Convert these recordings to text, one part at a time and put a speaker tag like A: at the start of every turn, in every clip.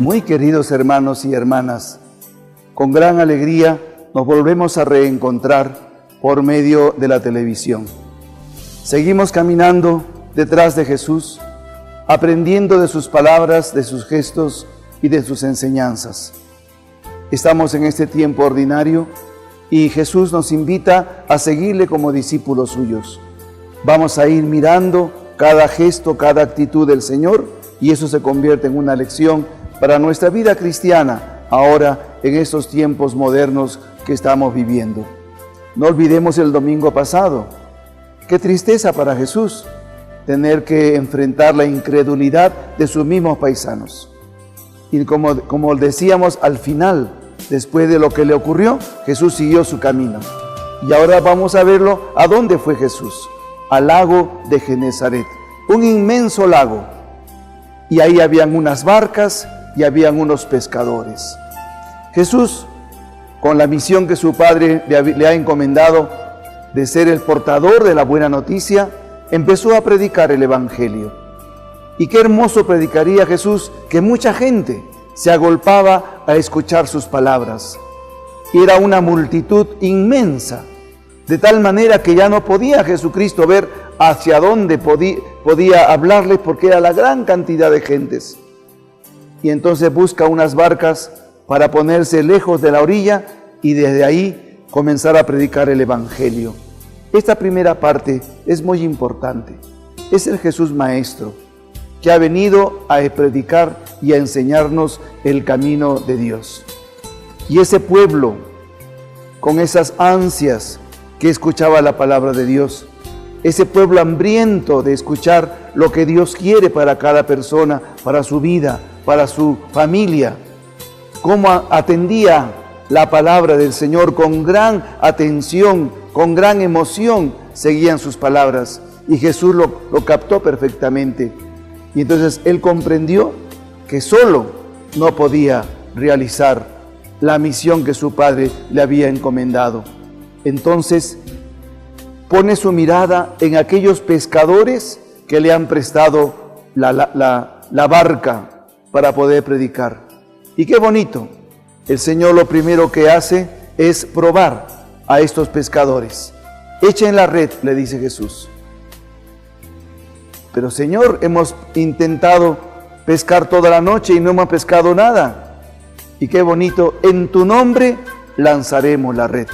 A: Muy queridos hermanos y hermanas, con gran alegría nos volvemos a reencontrar por medio de la televisión. Seguimos caminando detrás de Jesús, aprendiendo de sus palabras, de sus gestos y de sus enseñanzas. Estamos en este tiempo ordinario y Jesús nos invita a seguirle como discípulos suyos. Vamos a ir mirando cada gesto, cada actitud del Señor, y eso se convierte en una lección para nuestra vida cristiana, ahora en estos tiempos modernos que estamos viviendo. No olvidemos el domingo pasado. Qué tristeza para Jesús tener que enfrentar la incredulidad de sus mismos paisanos. Y como decíamos al final, después de lo que le ocurrió, Jesús siguió su camino. Y ahora vamos a verlo. ¿A dónde fue Jesús? Al lago de Genesaret, un inmenso lago. Y ahí habían unas barcas y habían unos pescadores. Jesús, con la misión que su Padre le ha encomendado de ser el portador de la buena noticia, empezó a predicar el Evangelio. Y qué hermoso predicaría Jesús, que mucha gente se agolpaba a escuchar sus palabras. Era una multitud inmensa, de tal manera que ya no podía Jesucristo ver hacia dónde podía hablarles, porque era la gran cantidad de gentes. Y entonces busca unas barcas para ponerse lejos de la orilla y desde ahí comenzar a predicar el Evangelio. Esta primera parte es muy importante. Es el Jesús Maestro, que ha venido a predicar y a enseñarnos el camino de Dios. Y ese pueblo, con esas ansias que escuchaba la palabra de Dios, ese pueblo hambriento de escuchar lo que Dios quiere para cada persona, para su vida, para su familia, cómo atendía la palabra del Señor con gran atención, con gran emoción, seguían sus palabras, y Jesús lo captó perfectamente. Y entonces él comprendió que solo no podía realizar la misión que su Padre le había encomendado. Entonces pone su mirada en aquellos pescadores que le han prestado la barca para poder predicar. Y qué bonito, el Señor lo primero que hace es probar a estos pescadores. Echen la red, le dice Jesús. Pero Señor, hemos intentado pescar toda la noche y no hemos pescado nada. Y qué bonito, en tu nombre lanzaremos la red.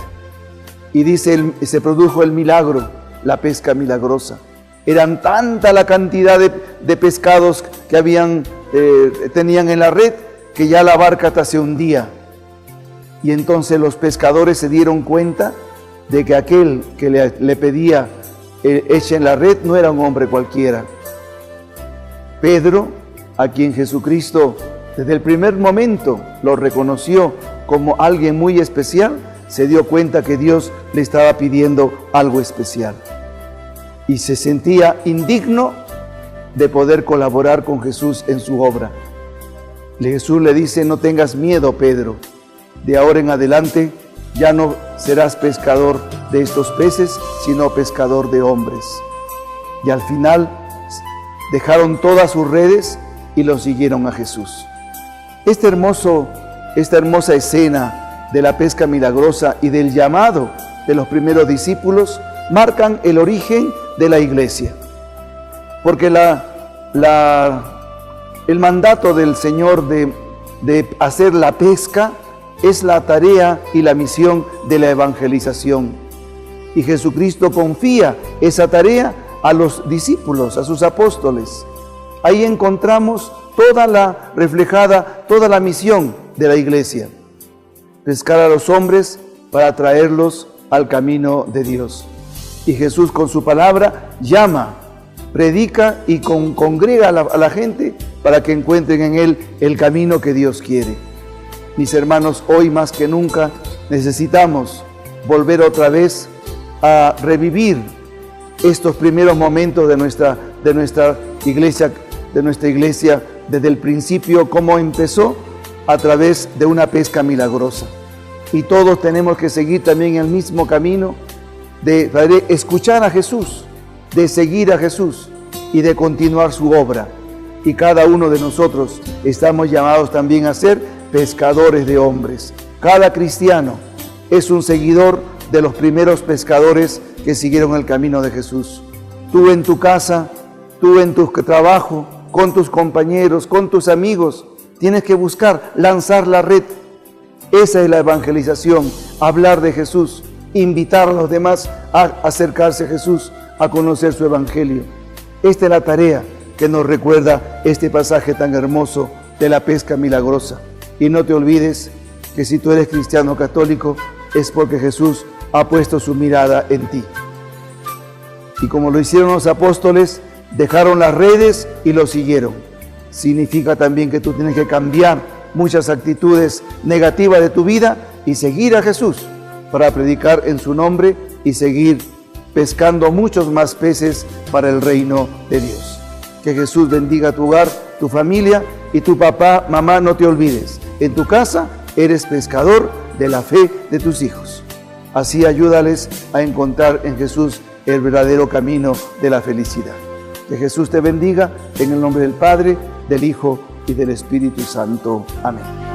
A: Y dice, se produjo el milagro, la pesca milagrosa. Eran tanta la cantidad de pescados que tenían en la red, que ya la barca hasta se hundía. Y entonces los pescadores se dieron cuenta de que aquel que le pedía echen la red no era un hombre cualquiera. Pedro, a quien Jesucristo desde el primer momento lo reconoció como alguien muy especial, se dio cuenta que Dios le estaba pidiendo algo especial. Y se sentía indigno de poder colaborar con Jesús en su obra. Jesús le dice, no tengas miedo, Pedro. De ahora en adelante ya no serás pescador de estos peces, sino pescador de hombres. Y al final dejaron todas sus redes y lo siguieron a Jesús. Esta hermosa escena de la pesca milagrosa y del llamado de los primeros discípulos marcan el origen de la iglesia. Porque el mandato del Señor de hacer la pesca es la tarea y la misión de la evangelización. Y Jesucristo confía esa tarea a los discípulos, a sus apóstoles. Ahí encontramos toda la misión de la iglesia. Pescar a los hombres para traerlos al camino de Dios. Y Jesús con su palabra llama, predica y congrega a la gente para que encuentren en Él el camino que Dios quiere. Mis hermanos, hoy más que nunca necesitamos volver otra vez a revivir estos primeros momentos de nuestra iglesia, desde el principio, cómo empezó a través de una pesca milagrosa. Y todos tenemos que seguir también el mismo camino de escuchar a Jesús, de seguir a Jesús y de continuar su obra. y cada uno de nosotros estamos llamados también a ser pescadores de hombres. Cada cristiano es un seguidor de los primeros pescadores que siguieron el camino de Jesús. Tú en tu casa, tú en tu trabajo, con tus compañeros, con tus amigos, tienes que buscar lanzar la red. Esa es la evangelización, hablar de Jesús, invitar a los demás a acercarse a Jesús, a conocer su evangelio. Esta es la tarea que nos recuerda este pasaje tan hermoso de la pesca milagrosa. Y no te olvides que si tú eres cristiano católico es porque Jesús ha puesto su mirada en ti. Y como lo hicieron los apóstoles, dejaron las redes y lo siguieron. Significa también que tú tienes que cambiar muchas actitudes negativas de tu vida y seguir a Jesús para predicar en su nombre y seguir pescando muchos más peces para el reino de Dios. Que Jesús bendiga tu hogar, tu familia y tu papá, mamá, no te olvides. En tu casa eres pescador de la fe de tus hijos. Así ayúdales a encontrar en Jesús el verdadero camino de la felicidad. Que Jesús te bendiga en el nombre del Padre, del Hijo y del Espíritu Santo. Amén.